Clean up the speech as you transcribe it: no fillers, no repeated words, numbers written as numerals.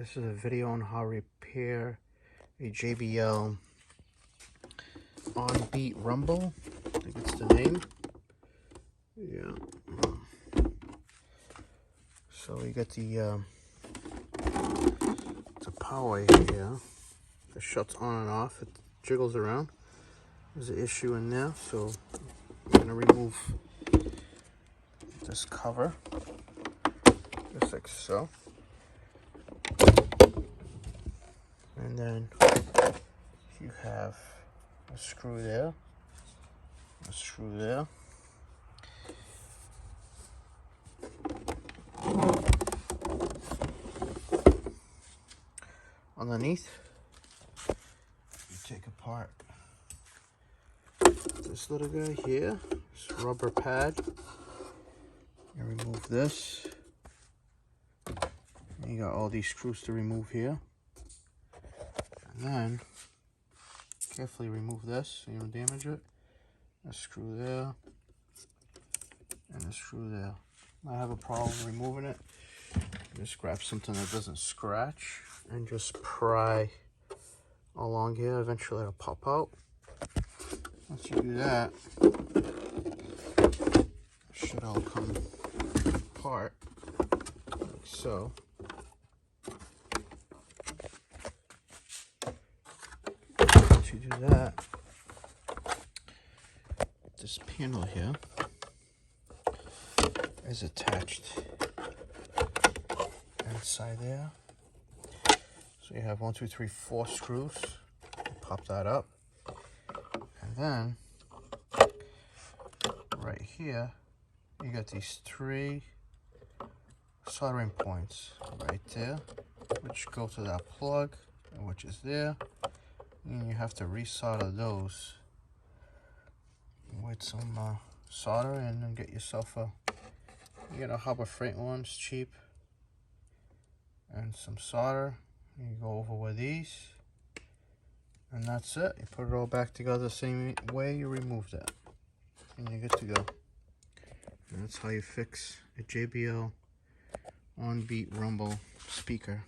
This is a video on how to repair a JBL OnBeat Rumble. I think it's the name. Yeah. So you get the power here. It shuts on and off. It jiggles around. There's an issue in there, so I'm gonna remove this cover, just like so. And then you have a screw there, a screw there. Underneath, you take apart this little guy here, this rubber pad. You remove this. And you got all these screws to remove here. And then carefully remove this so you don't damage it. A screw there and a screw there. I have a problem removing it. Just grab something that doesn't scratch and just pry along here. Eventually it'll pop out. Once you do that, it should all come apart like so. Once you do that, this panel here is attached inside there. So you have 1, 2, 3, 4 screws. You pop that up, and then right here you got these 3 soldering points right there, which go to that plug, which is there. And you have to resolder those with some solder, and then get yourself you get a Harbor Freight one, it's cheap, and some solder. You go over with these, and that's it. You put it all back together the same way you removed it, and you're good to go. And that's how you fix a JBL OnBeat Rumble speaker.